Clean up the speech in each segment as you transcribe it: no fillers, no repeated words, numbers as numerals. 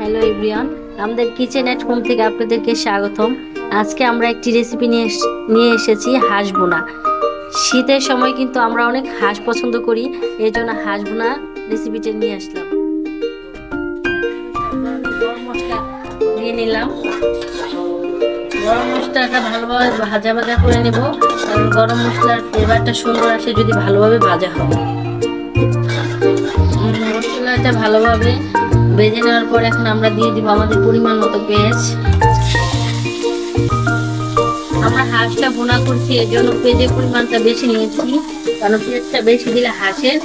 Hello everyone, আমাদের kitchen at home থেকে আপনাদেরকে স্বাগতম। আজকে আমরা একটি রেসিপি নিয়ে এসেছি হাঁস বোনা। শীতের সময় কিন্তু আমরা অনেক হাঁস পছন্দ করি, এই জন্য হাঁস বোনা রেসিপিটা নিয়ে আসলাম। গরম মশলা দিয়ে নিলাম। গরম মশলাটা ভালোভাবে ভাজা ভাজা করে নেব, কারণ গরম মশলার ফ্লেভারটা সুন্দর আসে যদি ভালোভাবে ভাজা হয়। মশলাটা ভালোভাবে ভেজে নেওয়ার পর এখন আমরা দিয়ে দিব আমাদের পরিমাণ মতো পেঁয়াজ। আমরা হাঁসটা ভুনা করছি, এর জন্য পেঁয়াজের পরিমাণটা বেশি নিয়েছি, কারণ পেঁয়াজটা বেশি দিলে হাঁসের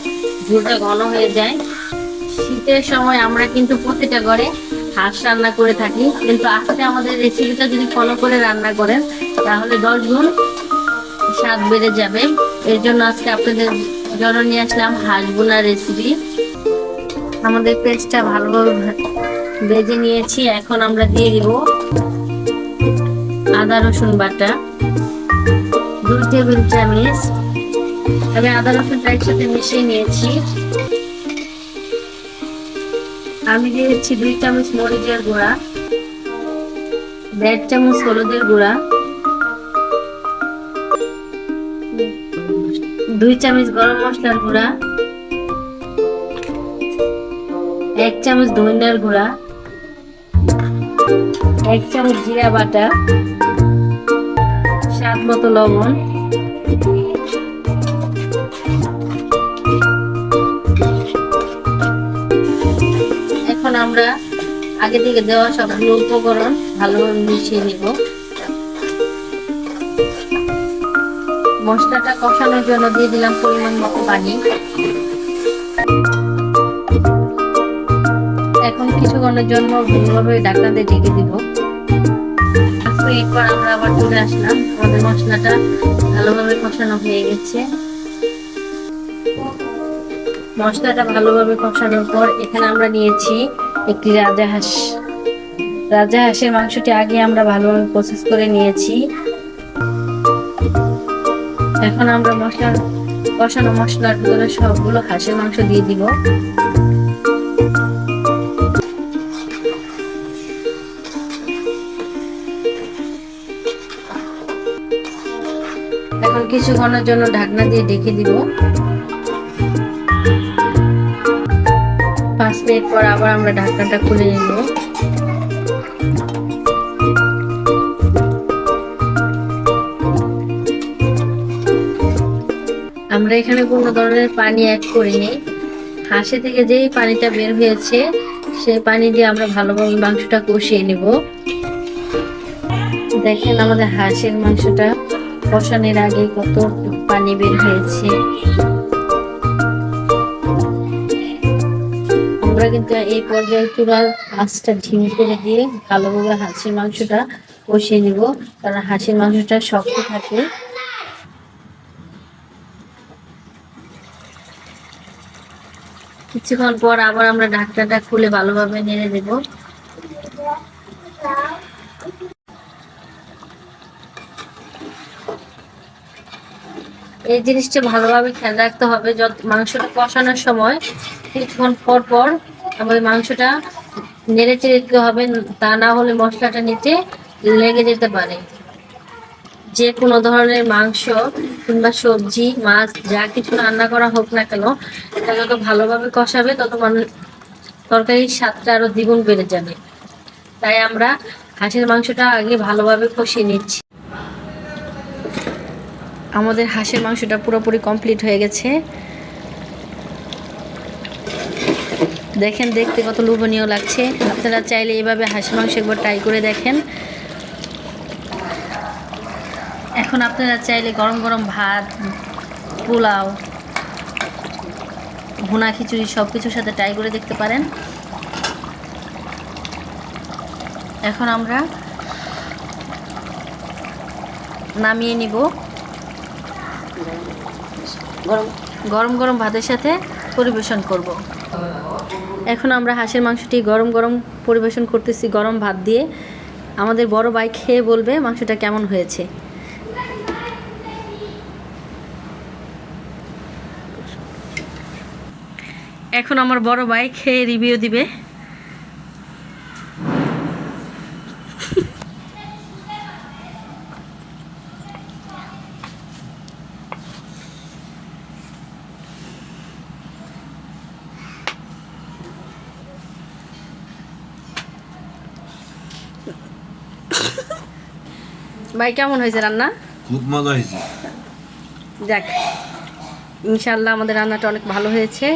ঝোলটা ঘন হয়ে যায়। শীতের সময় আমরা কিন্তু প্রতিটা ঘরে হাঁস রান্না করে থাকি, কিন্তু আজকে আমাদের রেসিপিটা যদি ফলো করে রান্না করেন তাহলে 10 গুণ স্বাদ বেড়ে যাবে। এর জন্য আজকে আপনাদের জন্য নিয়ে আসলাম হাঁস ভুনার রেসিপি। আমাদের পেঁয়াজটা ভালোভাবে ভেজে নিয়েছি, এখন আমরা দিয়ে দিব আদা রসুন বাটা 2 টেবিল চামচ। আমি আদা রসুনটা একসাথে মিশিয়ে নিয়েছি। আমি দিয়েছি 2 চামচ মরিচের গুঁড়া, 1.5 চামচ হলুদের গুঁড়া, 2 চামচ গরম মশলার গুঁড়া, 1 চামচ ধনিয়ার গুঁড়া, 1 চামচ জিরা বাটা, স্বাদ মতো লবণ। এখন আমরা আগে থেকে দেওয়া সবগুলো উপকরণ ভালোভাবে মিশিয়ে নিব। মশলাটা কষানোর জন্য দিয়ে দিলাম পরিমাণ মতো পানি। এখন কিছুক্ষণের জন্য ভালোভাবে ঢাকনা দিয়ে ঢেকে দিব। এরপর আমরা আবার চলে আসলাম, আমাদের মশলাটা ভালোভাবে কষানো হয়ে গেছে। মশলাটা ভালোভাবে কষানোর পর এখানে আমরা নিয়েছি একটি রাজহাঁস। রাজহাঁসের মাংসটি আগে আমরা ভালোভাবে প্রসেস করে নিয়েছি। এখন আমরা কষানো মশলার ভিতরে সবগুলো হাঁসের মাংস দিয়ে দিব। এখন কিছুক্ষণের জন্য ঢাকনা দিয়ে ঢেকে দিব। 5 মিনিট পর আবার আমরা ঢাকনাটা খুলে নেব। আমরা এখানে কোনো ধরনের পানি অ্যাড করিনি। হাঁসে থেকে যেই পানিটা বের হয়েছে সেই পানি দিয়ে আমরা ভালোভাবে মাংসটা কষিয়ে নেব। দেখেন আমাদের হাঁসের মাংসটা কষানোর আগে কত পানি বের হয়েছে। আমরা কিন্তু এই পর্যায়ে চুলার আঁচটা ঢিম করে দিয়ে ভালোভাবে হাঁসের মাংসটা কষিয়ে নিব, কারণ হাঁসের মাংসটা শক্ত থাকে। কিছুক্ষণ পর আবার আমরা ঢাকনাটা খুলে ভালোভাবে নেড়ে দেব। এই জিনিসটা ভালোভাবে খেয়াল রাখতে হবে, যত মাংসটা কষানোর সময় কিছুক্ষণ পর পর আমাদের মাংসটা নেড়ে চেড়ে দিতে হবে, তা না হলে মশলাটা নিচে লেগে যেতে পারে। যে কোনো ধরনের মাংস কিংবা সবজি মাছ যা কিছু রান্না করা হোক না কেন, এটা যত ভালোভাবে কষাবে তত তরকারির স্বাদটা আরো দ্বিগুণ বেড়ে যাবে। তাই আমরা হাঁসের মাংসটা আগে ভালোভাবে কষিয়ে নিচ্ছি। আমাদের হাঁসের মাংসটা পুরোপুরি কমপ্লিট হয়ে গেছে। দেখেন দেখতে কত লোভনীয় লাগছে। আপনারা চাইলে এভাবে হাঁসের মাংস একবার ট্রাই করে দেখেন। এখন আপনারা চাইলে গরম গরম ভাত, পোলাও, ভুনা খিচুড়ি সব কিছুর সাথে ট্রাই করে দেখতে পারেন। এখন আমরা নামিয়ে নিব। গরম গরম ভাতের সাথে পরিবেশন করব। এখন আমরা হাঁসের মাংসটি গরম গরম পরিবেশন করতেছি গরম ভাত দিয়ে। আমাদের বড় ভাই খেয়ে বলবে মাংসটা কেমন হয়েছে। এখন আমার বড় ভাই খেয়ে রিভিউ দিবে। ভাই কেমন হয়েছে রান্না? খুব মজা হয়েছে। যাক, ইনশাল্লাহ আমাদের রান্নাটা অনেক ভালো হয়েছে।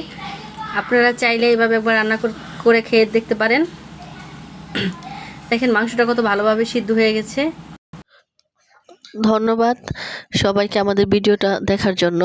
আপনারা চাইলে এইভাবে একবার রান্না করে খেয়ে দেখতে পারেন। দেখেন মাংসটা কত ভালোভাবে সিদ্ধ হয়ে গেছে। ধন্যবাদ সবাইকে আমাদের ভিডিওটা দেখার জন্য।